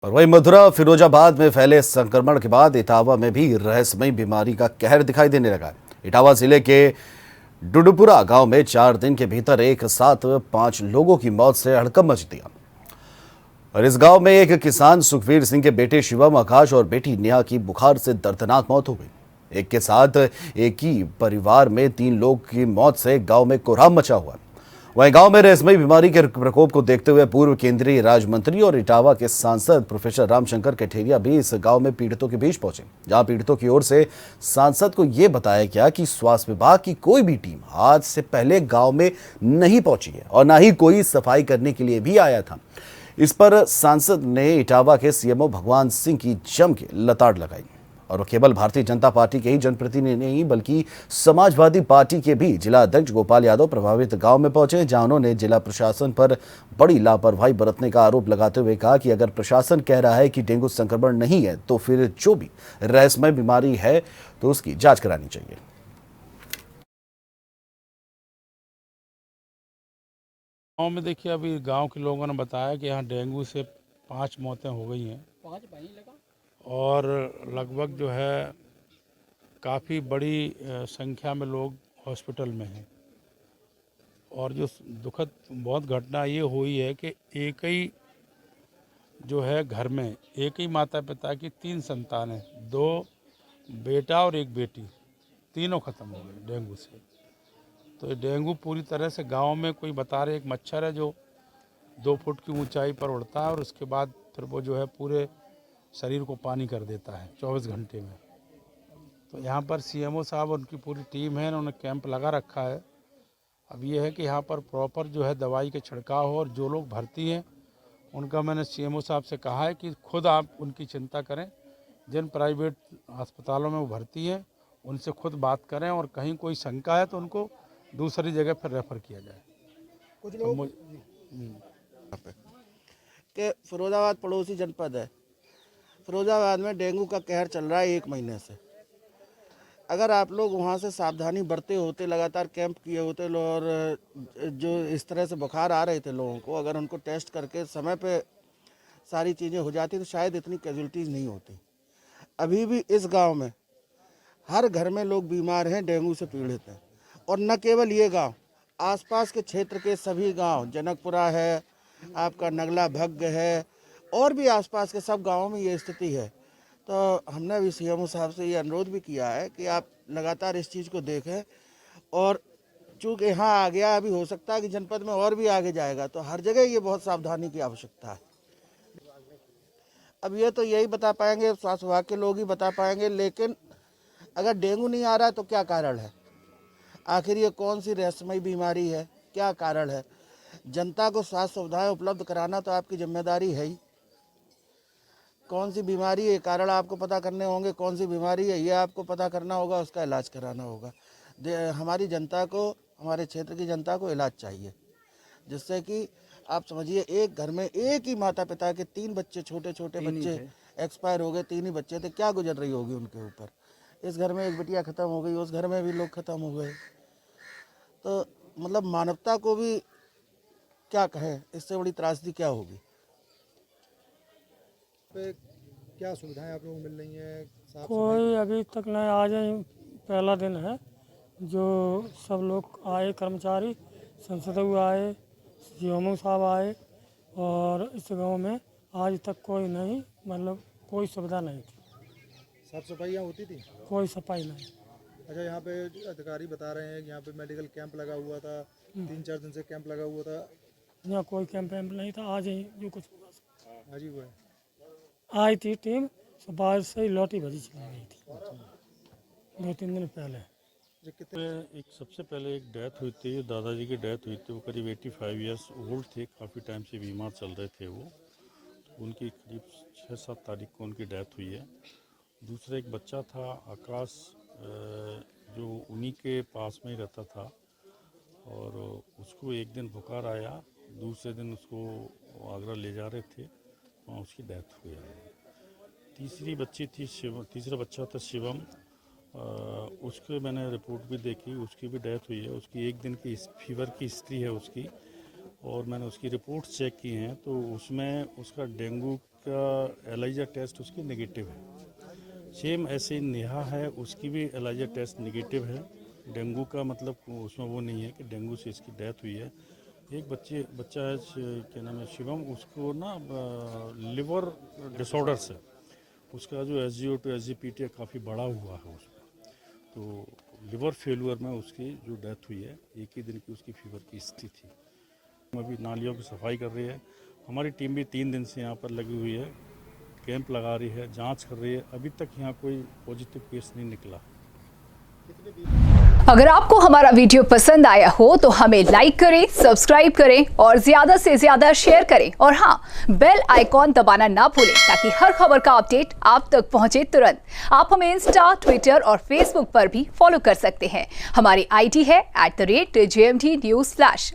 और वहीं मथुरा फिरोजाबाद में फैले संक्रमण के बाद इटावा में भी रहस्यमयी बीमारी का कहर दिखाई देने लगा है। इटावा जिले के डुडुपुरा गांव में 4 दिन के भीतर एक साथ 5 लोगों की मौत से हड़कंप मच दिया। और इस गांव में एक किसान सुखवीर सिंह के बेटे शिवम, आकाश और बेटी नेहा की बुखार से दर्दनाक मौत हो गई। एक के साथ एक ही परिवार में 3 लोग की मौत से गांव में कोहराम मचा हुआ है। वहीं गांव में रहस्यमयी बीमारी के प्रकोप को देखते हुए पूर्व केंद्रीय राज्य मंत्री और इटावा के सांसद प्रोफेसर रामशंकर कठेरिया भी इस गांव में पीड़ितों के बीच पहुंचे, जहां पीड़ितों की ओर से सांसद को यह बताया गया कि स्वास्थ्य विभाग की कोई भी टीम आज से पहले गांव में नहीं पहुंची है और न ही कोई सफाई करने के लिए भी आया था। इस पर सांसद ने इटावा के सीएमओ भगवान सिंह की जम के लताड़ लगाई और वो केवल भारतीय जनता पार्टी के ही जनप्रतिनिधि नहीं बल्कि समाजवादी पार्टी के भी जिला अध्यक्ष गोपाल यादव प्रभावित गांव में पहुंचे, जहां उन्होंने जिला प्रशासन पर बड़ी लापरवाही बरतने का आरोप लगाते हुए कहा कि अगर प्रशासन कह रहा है कि डेंगू संक्रमण नहीं है तो फिर जो भी रहस्यमय बीमारी है तो उसकी जांच करानी चाहिए। गाँव में देखिए, अभी गांव के लोगों ने बताया कि यहाँ डेंगू से 5 मौतें हो गई हैं और लगभग जो है काफ़ी बड़ी संख्या में लोग हॉस्पिटल में हैं। और जो दुखद बहुत घटना ये हुई है कि एक ही जो है घर में एक ही माता पिता की 3 संतान हैं, 2 बेटा और 1 बेटी, तीनों ख़त्म हो गए डेंगू से। तो ये डेंगू पूरी तरह से गांव में, कोई बता रहे एक मच्छर है जो 2 फुट की ऊंचाई पर उड़ता है और उसके बाद फिर वो जो है पूरे शरीर को पानी कर देता है 24 घंटे में। तो यहाँ पर सीएमओ साहब, उनकी पूरी टीम है, उन्होंने कैंप लगा रखा है। अब ये है कि यहाँ पर प्रॉपर जो है दवाई के छिड़काव हो और जो लोग भर्ती हैं उनका मैंने सीएमओ साहब से कहा है कि खुद आप उनकी चिंता करें। जिन प्राइवेट अस्पतालों में वो भर्ती हैं उनसे खुद बात करें और कहीं कोई शंका है तो उनको दूसरी जगह फिर रेफ़र किया जाए। कुछ लोग कि फिरोजाबाद पड़ोसी जनपद है। फिरोजाबाद में डेंगू का कहर चल रहा है 1 महीने से। अगर आप लोग वहाँ से सावधानी बरते होते, लगातार कैंप किए होते और जो इस तरह से बुखार आ रहे थे लोगों को, अगर उनको टेस्ट करके समय पे सारी चीज़ें हो जाती तो शायद इतनी कैजुअल्टीज़ नहीं होती। अभी भी इस गांव में हर घर में लोग बीमार हैं, डेंगू से पीड़ित हैं। और न केवल ये गांव, आसपास के क्षेत्र के सभी गांव, जनकपुरा है, आपका नगला भग्ग है, और भी आसपास के सब गांवों में ये स्थिति है। तो हमने अभी सीएमओ साहब से ये अनुरोध भी किया है कि आप लगातार इस चीज़ को देखें। और चूँकि यहाँ आ गया, अभी हो सकता है कि जनपद में और भी आगे जाएगा, तो हर जगह ये बहुत सावधानी की आवश्यकता है। अब ये तो यही बता पाएंगे, स्वास्थ्य विभाग के लोग ही बता पाएंगे, लेकिन अगर डेंगू नहीं आ रहा है तो क्या कारण है? आखिर ये कौन सी रहस्यमयी बीमारी है, क्या कारण है? जनता को स्वास्थ्य सुविधाएं उपलब्ध कराना तो आपकी जिम्मेदारी है ही। कौन सी बीमारी है, कारण आपको पता करने होंगे, कौन सी बीमारी है ये आपको पता करना होगा, उसका इलाज कराना होगा। हमारी जनता को, हमारे क्षेत्र की जनता को इलाज चाहिए, जिससे कि आप समझिए एक घर में एक ही माता पिता के 3 बच्चे, छोटे छोटे बच्चे एक्सपायर हो गए। 3 ही बच्चे थे, क्या गुजर रही होगी उनके ऊपर। इस घर में एक बिटिया ख़त्म हो गई, उस घर में भी लोग ख़त्म हो गए। तो मतलब मानवता को भी क्या कहें, इससे बड़ी त्रासदी क्या होगी। पे क्या सुविधाएं आप लोगों को मिल रही हैं? साफ कोई अभी तक नहीं, आज ही पहला दिन है जो सब लोग आए, कर्मचारी संसद आए, सीएमओ साहब आए, और इस गांव में आज तक कोई नहीं, मतलब कोई सुविधा नहीं थी, साफ सफाइयाँ होती थी? कोई सफाई नहीं। अच्छा, यहाँ पे अधिकारी बता रहे हैं कि यहाँ पे मेडिकल कैंप लगा हुआ था, 3-4 दिन से कैंप लगा हुआ था। यहाँ कोई कैंप वैम्प नहीं था, आज ही जो कुछ हुआ आज ही हुआ है। आई थी टीम, बाहर से ही लौटी भजी चली गई थी 2-3 दिन पहले। जो कितने एक सबसे पहले एक डेथ हुई थी, दादाजी की डेथ हुई थी। वो करीब 85 ईयर्स ओल्ड थे, काफ़ी टाइम से बीमार चल रहे थे वो। तो उनकी करीब 6-7 तारीख को उनकी डेथ हुई है। दूसरा एक बच्चा था आकाश, जो उन्हीं के पास में ही रहता था, और उसको एक दिन बुखार आया, दूसरे दिन उसको आगरा ले जा रहे थे, वहाँ उसकी डेथ हुई है। तीसरी बच्ची थी तीसरा बच्चा था शिवम, उसके मैंने रिपोर्ट भी देखी, उसकी भी डेथ हुई है। उसकी 1 दिन की फीवर की हिस्ट्री है उसकी, और मैंने उसकी रिपोर्ट चेक की हैं तो उसमें उसका डेंगू उसका एलाइजा टेस्ट उसकी नेगेटिव है। सेम ऐसे ही नेहा है, उसकी भी एलाइजा टेस्ट नेगेटिव है। डेंगू का मतलब उसमें वो नहीं है कि डेंगू से इसकी डेथ हुई है। एक बच्चा है क्या नाम है शिवम, उसको ना लिवर डिसऑर्डर से उसका जो SGO2 SGPT काफ़ी बड़ा हुआ है उसमें, तो लिवर फेलुअर में उसकी जो डेथ हुई है, एक ही दिन की उसकी फीवर की स्थिति थी। अभी नालियों की सफाई कर रही है हमारी टीम भी, 3 दिन से यहाँ पर लगी हुई है, कैंप लगा रही है, जांच कर रही है। अभी तक यहाँ कोई पॉजिटिव केस नहीं निकला। अगर आपको हमारा वीडियो पसंद आया हो तो हमें लाइक करें, सब्सक्राइब करें और ज्यादा से ज्यादा शेयर करें। और हाँ, बेल आइकॉन दबाना ना भूलें ताकि हर खबर का अपडेट आप तक पहुंचे तुरंत। आप हमें इंस्टा, ट्विटर और फेसबुक पर भी फॉलो कर सकते हैं। हमारी ID है @JMT News Flash।